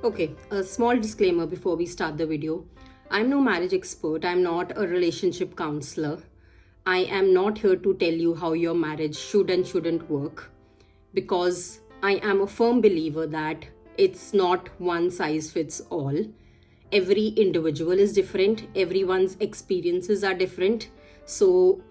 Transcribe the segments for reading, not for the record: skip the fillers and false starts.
Okay, a small disclaimer before we start the video. I'm no marriage expert, I'm not a relationship counselor. I am not here to tell you how your marriage should and shouldn't work because I am a firm believer that it's not one size fits all. Every individual is different, everyone's experiences are different. So,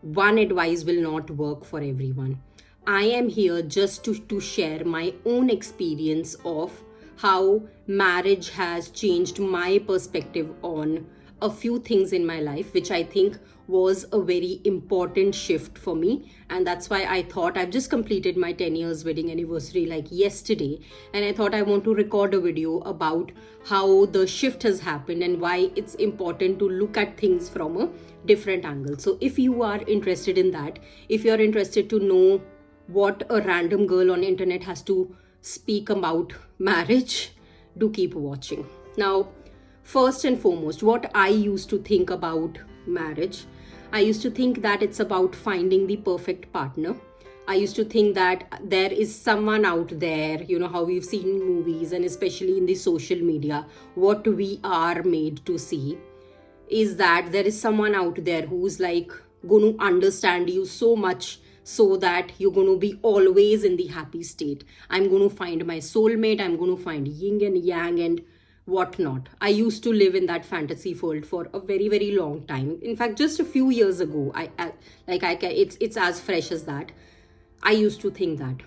one advice will not work for everyone. I am here just to share my own experience of how marriage has changed my perspective on a few things in my life, which I think was a very important shift for me. And that's why I thought I've just completed my 10 years wedding anniversary like yesterday. And I thought I want to record a video about how the shift has happened and why it's important to look at things from a different angle. So if you are interested in that, if you're interested to know what a random girl on internet has to speak about marriage, do keep watching. Now, first and foremost, what I used to think about marriage, I used to think that it's about finding the perfect partner. I used to think that there is someone out there, how we've seen in movies and especially in the social media, what we are made to see is that there is someone out there who's like going to understand you so much so that you're going to be always in the happy state. I'm going to find my soulmate, I'm going to find yin and yang and whatnot. I used to live in that fantasy world for a very, very long time. In fact, just a few years ago, it's as fresh as that. I used to think that.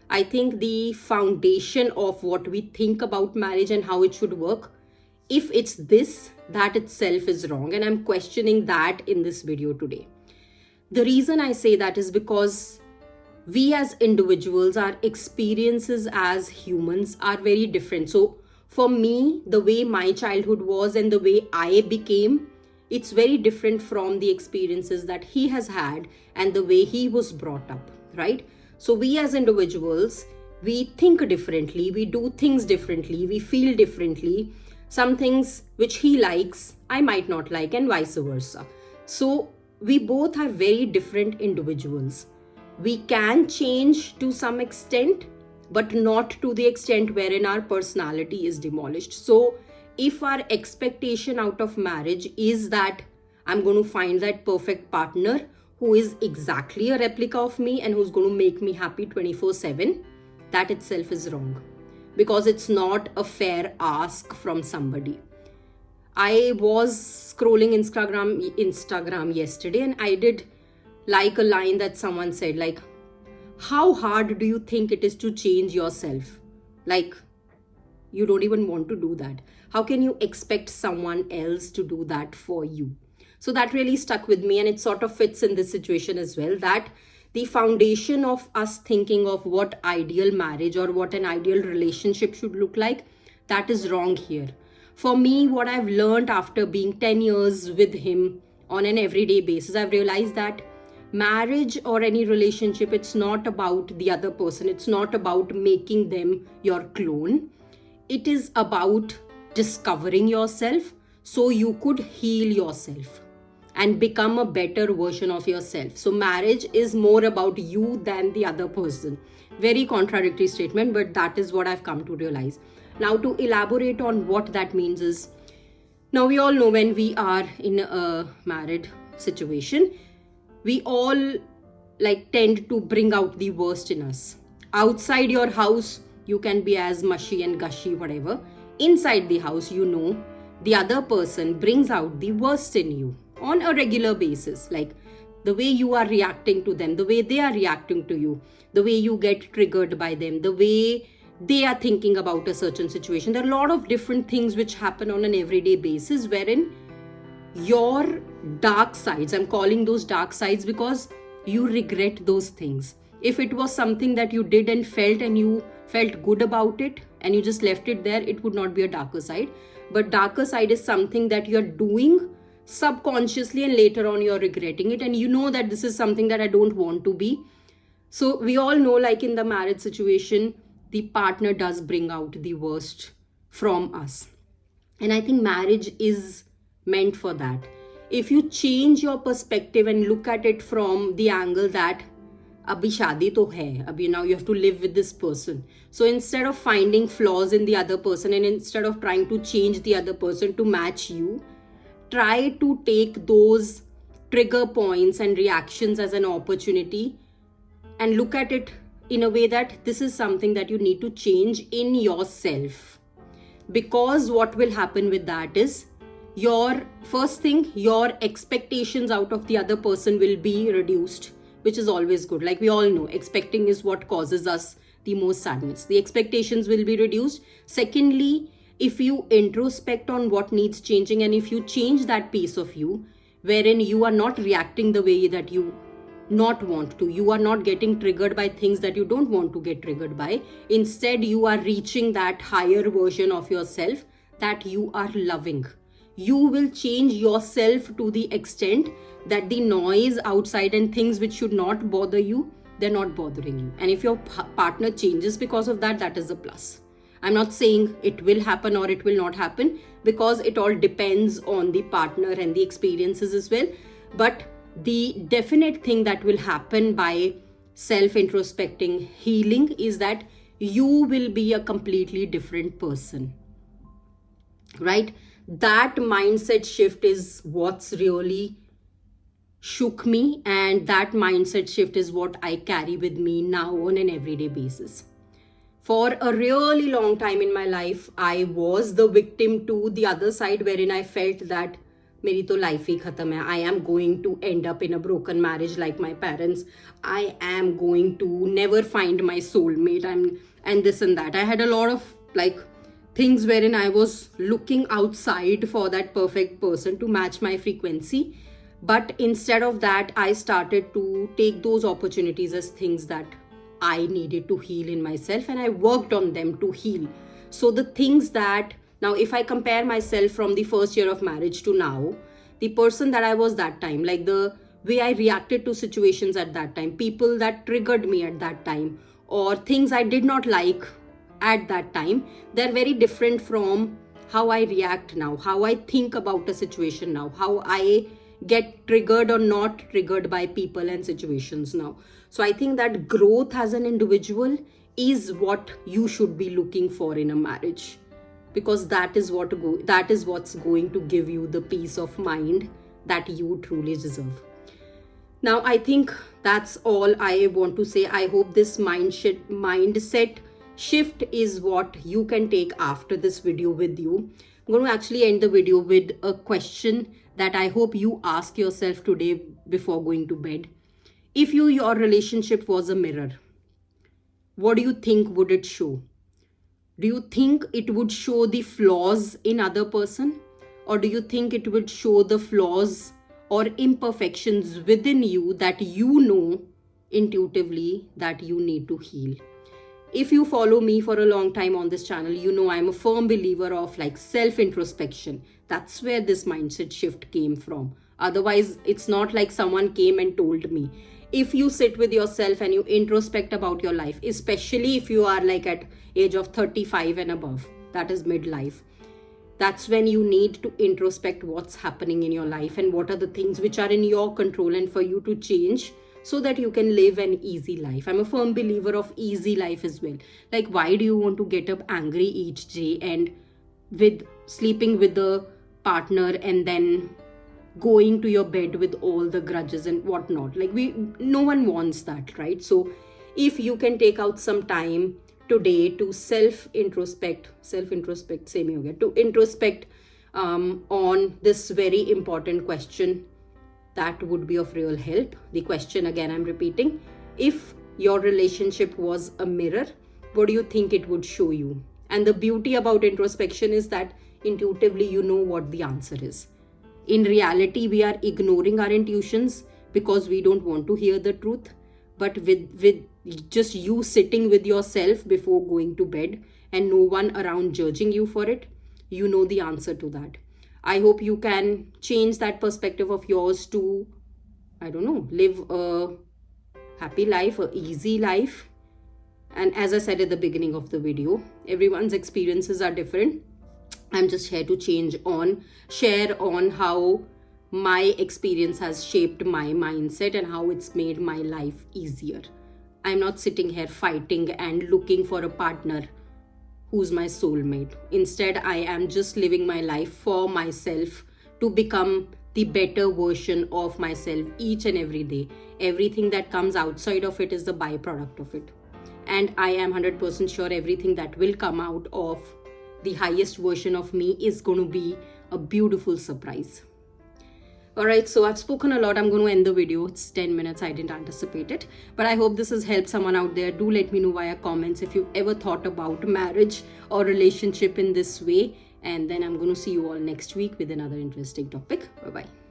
I think the foundation of what we think about marriage and how it should work, if it's this, that itself is wrong. And I'm questioning that in this video today. The reason I say that is because we as individuals, our experiences as humans are very different. So for me, the way my childhood was and the way I became, it's very different from the experiences that he has had and the way he was brought up, right? So we as individuals, we think differently, we do things differently, we feel differently. Some things which he likes, I might not like, and vice versa. So we both are very different individuals. We can change to some extent, but not to the extent wherein our personality is demolished. So if our expectation out of marriage is that I'm going to find that perfect partner who is exactly a replica of me and who's going to make me happy 24/7, that itself is wrong. Because it's not a fair ask from somebody. I was scrolling Instagram yesterday and I did like a line that someone said, like, how hard do you think it is to change yourself? Like, you don't even want to do that. How can you expect someone else to do that for you? So that really stuck with me, and it sort of fits in this situation as well, that the foundation of us thinking of what ideal marriage or what an ideal relationship should look like, that is wrong here. For me, what I've learned after being 10 years with him on an everyday basis, I've realized that marriage or any relationship, it's not about the other person. It's not about making them your clone. It is about discovering yourself so you could heal yourself and become a better version of yourself. So marriage is more about you than the other person. Very contradictory statement, but that is what I've come to realize. Now, to elaborate on what that means is, now we all know when we are in a married situation, we all like tend to bring out the worst in us. Outside your house, you can be as mushy and gushy, whatever. Inside the house, the other person brings out the worst in you on a regular basis, like the way you are reacting to them, the way they are reacting to you, the way you get triggered by them, the way they are thinking about a certain situation. There are a lot of different things which happen on an everyday basis wherein your dark sides, I'm calling those dark sides because you regret those things. If it was something that you did and you felt good about it and you just left it there, it would not be a darker side. But darker side is something that you're doing subconsciously and later on you're regretting it, and you know that this is something that I don't want to be. So we all know, like in the marriage situation, the partner does bring out the worst from us. And I think marriage is meant for that. If you change your perspective and look at it from the angle that अभी शादी तो है, अभी now you have to live with this person. So instead of finding flaws in the other person and instead of trying to change the other person to match you, try to take those trigger points and reactions as an opportunity and look at it in a way that this is something that you need to change in yourself. Because what will happen with that is, your first thing, your expectations out of the other person will be reduced, which is always good. Like we all know, expecting is what causes us the most sadness. The expectations will be reduced. Secondly, if you introspect on what needs changing and if you change that piece of you, wherein you are not reacting the way that you not want to, you are not getting triggered by things that you don't want to get triggered by, instead you are reaching that higher version of yourself that you are loving. You will change yourself to the extent that the noise outside and things which should not bother you, they're not bothering you. And if your partner changes because of that, that is a plus. I'm not saying it will happen or it will not happen, because it all depends on the partner and the experiences as well. But the definite thing that will happen by self-introspecting healing is that you will be a completely different person, right? That mindset shift is what's really shook me, and that mindset shift is what I carry with me now on an everyday basis. For a really long time in my life, I was the victim to the other side, wherein I felt that मेरी तो life ही खत्म है. I am going to end up in a broken marriage like my parents. I am going to never find my soulmate. And this and that. I had a lot of like things wherein I was looking outside for that perfect person to match my frequency. But instead of that, I started to take those opportunities as things that I needed to heal in myself, and I worked on them to heal. So the things that, now if I compare myself from the first year of marriage to now, the person that I was that time, like the way I reacted to situations at that time, people that triggered me at that time, or things I did not like at that time, they're very different from how I react now, how I think about a situation now, how I get triggered or not triggered by people and situations now. So I think that growth as an individual is what you should be looking for in a marriage, because that is what's going to give you the peace of mind that you truly deserve. Now I think that's all I want to say. I hope this mindset shift is what you can take after this video with you. I'm going to actually end the video with a question that I hope you ask yourself today before going to bed. If your relationship was a mirror, what do you think would it show? Do you think it would show the flaws in other person? Or do you think it would show the flaws or imperfections within you that you know intuitively that you need to heal? If you follow me for a long time on this channel, you know I'm a firm believer of like self-introspection. That's where this mindset shift came from. Otherwise, it's not like someone came and told me. If you sit with yourself and you introspect about your life, especially if you are like at age of 35 and above, that is midlife, that's when you need to introspect what's happening in your life and what are the things which are in your control and for you to change so that you can live an easy life. I'm a firm believer of easy life as well. Like, why do you want to get up angry each day and with sleeping with the partner and then going to your bed with all the grudges and whatnot? Like, no one wants that, right? So if you can take out some time today to introspect on this very important question, that would be of real help. The question again, I'm repeating: if your relationship was a mirror, what do you think it would show you? And the beauty about introspection is that intuitively you know what the answer is. In reality, we are ignoring our intuitions because we don't want to hear the truth. But with just you sitting with yourself before going to bed and no one around judging you for it, you know the answer to that. I hope you can change that perspective of yours to, I don't know, live a happy life, a easy life. And as I said at the beginning of the video, everyone's experiences are different. I'm just here to share on how my experience has shaped my mindset and how it's made my life easier. I'm not sitting here fighting and looking for a partner who's my soulmate. Instead, I am just living my life for myself to become the better version of myself each and every day. Everything that comes outside of it is the byproduct of it. And I am 100% sure everything that will come out of the highest version of me is going to be a beautiful surprise. Alright, so I've spoken a lot. I'm going to end the video. It's 10 minutes. I didn't anticipate it. But I hope this has helped someone out there. Do let me know via comments if you've ever thought about marriage or relationship in this way. And then I'm going to see you all next week with another interesting topic. Bye-bye.